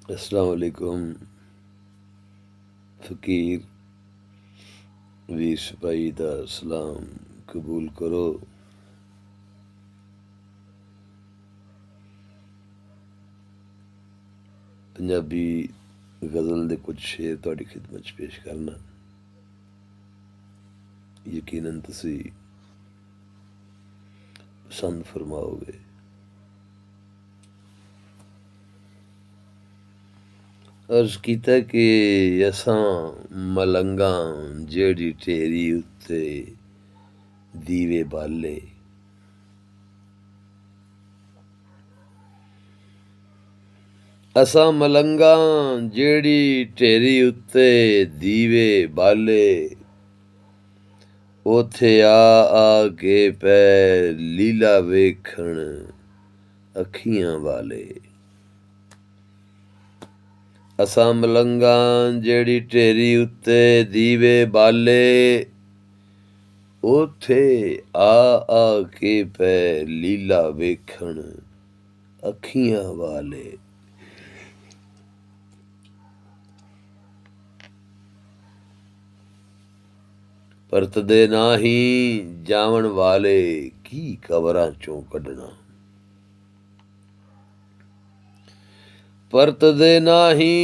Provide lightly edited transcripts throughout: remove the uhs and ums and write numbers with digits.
अस्सलाम वालेकुम फ़कीर वीर सिपाही दा सलाम कबूल करो। पंजाबी गज़ल दे कुछ शेर तुहाडी खिदमत च पेश करना। यकीनन तुसी पसंद फरमाओगे। अर्ज़ कीता कि असां मलंगां जेह्ड़ी ढेरी उत्ते दीवे बाले, असां मलंगां जेह्ड़ी ढेरी उत्ते दीवे बाले, ओथे आ के पै लीला वेखण अखियां वाले। असां मलंगां जेह्ड़ी ढेरी उत्ते दीवे बाले, ओथे आ के पै लीला वेखण अखियां वाले। परतदे नाही जावण वाले की कबरां चों कढणा। परतदे नाही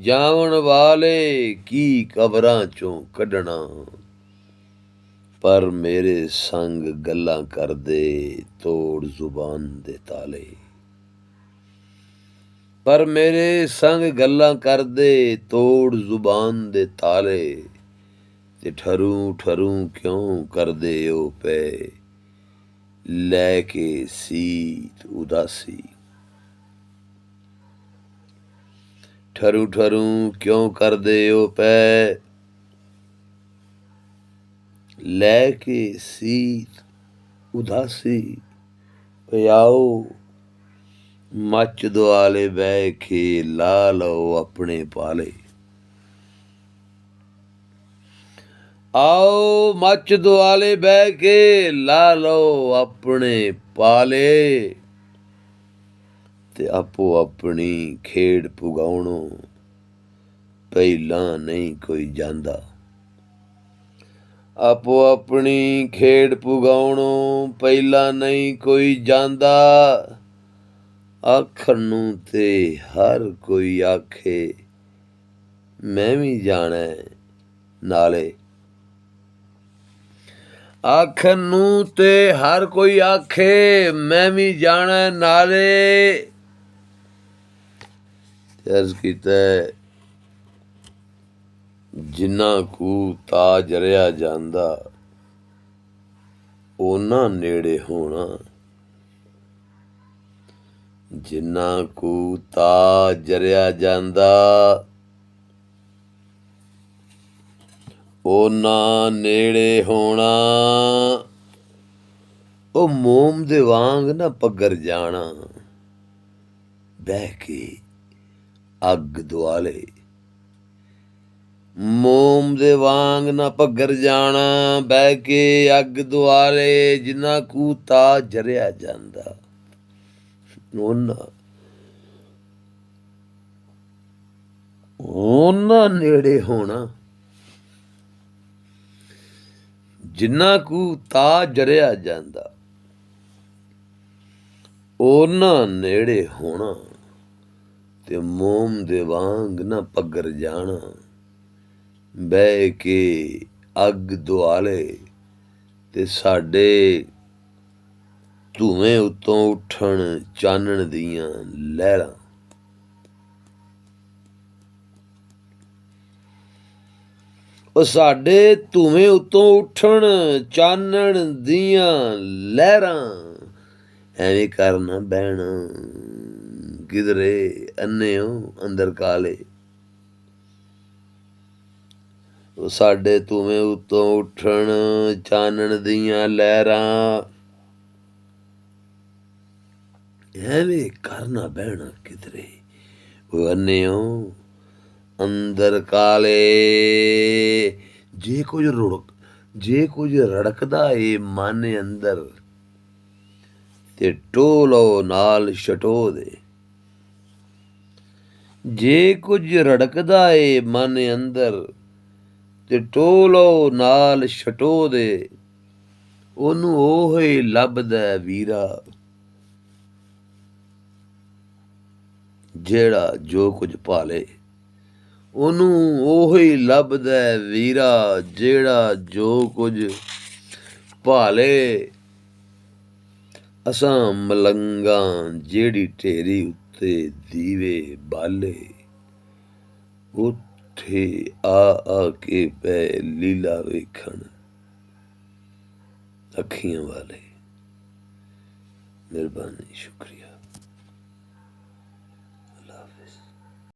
जावण वाले की कबरां चों कढणा। पर मेरे संग गल्लां करदे तोड़ जुबान दे ताले। पर मेरे संग गल्लां करदे तोड़ जुबान दे ताले। ते ठरूं ठरूं क्यों करदे ओ पे लैके सीत उदासी। ठरूं ठरूं क्यों करदे ओ पै लैके सीत उदासी। आओ मच दुआले बह के ला लो अपने पाले। आओ मच दुआले बह के ला लो अपने पाले। ते आपो अपनी खेड़ पुगाउणों पहिलां नहीं कोई जांदा। आपो अपनी खेड़ पुगाउणों पहिलां नहीं कोई जांदा। आखण नूं ते हर कोई आखे मैं भी जाणा नाले। आखण नूं ते हर कोई आखे मैं भी जाणा नाले। अर्ज़ कीता जिन्ना कू ताज रिहा जांदा ओना नेड़े होना। जिन्ना कू ताज रिहा जांदा ओना नेड़े होना। ओ मोम दे वांग ना पग्गर जाना बह के अग दुआले। मोम दे वांग ना पग्गर जाना बह के अग दुआले। जिन्ना कू ताज जरिया जांदा ओना नेड़े होना। जिन्ना कू ताज जरिया जांदा ओना नेड़े होना। ते मोम दे वांग ना पग्गर जाना बह के अग दुआले। ते साडे धुएं उत्तों उठण चानण दियां लहरां। ओ साडे धुएं उत्तों उठण चानण दियां लहरां। ਐਵੇਂ ਕਰਨਾ ਬਹਿਣਾ ਕਿਧਰੇ ਅੰਨਿਓ ਅੰਦਰ ਕਾਲੇ। ਉਹ ਸਾਡੇ ਧੂਵੇਂ ਉੱਤੋਂ ਉੱਠਣ ਚਾਨਣ ਦੀਆਂ ਲਹਿਰਾਂ। ਐਵੇਂ ਕਰਨਾ ਬਹਿਣਾ ਕਿਧਰੇ ਉਹ ਅੰਨਿਓ ਅੰਦਰ ਕਾਲੇ। ਜੇ ਕੁਝ ਰੜਕਦਾ ਏ ਮਨ ਅੰਦਰ ਤੇ ਟੋਹ ਲਓ ਨਾਲ ਛਟੋ ਦੇ। ਜੇ ਕੁਝ ਰੜਕਦਾ ਏ ਮਨ ਅੰਦਰ ਤੇ ਟੋਲੋ ਨਾਲ ਛਟੋ ਦੇ, ਉਹਨੂੰ ਉਹ ਹੀ ਲੱਭਦਾ ਵੀਰਾ, ਜਿਹੜਾ ਜੋ ਕੁਝ ਭਾਲੇ। ਉਹਨੂੰ ਉਹ ਹੀ ਲੱਭਦਾ ਵੀਰਾ, ਜਿਹੜਾ ਜੋ ਕੁਝ ਭਾਲੇ। ਅਸਾਂ ਮਲੰਗਾਂ ਜਿਹੜੀ ਢੇਰੀ ਉੱਤੇ ਦੀਵੇ ਬਾਲੇ, ਉੱਥੇ ਆ ਕੇ ਪੈ ਲੀਲਾ ਵੇਖਣ ਅੱਖੀਆਂ ਵਾਲੇ। ਮਿਹਰਬਾਨੀ, ਸ਼ੁਕਰੀਆ।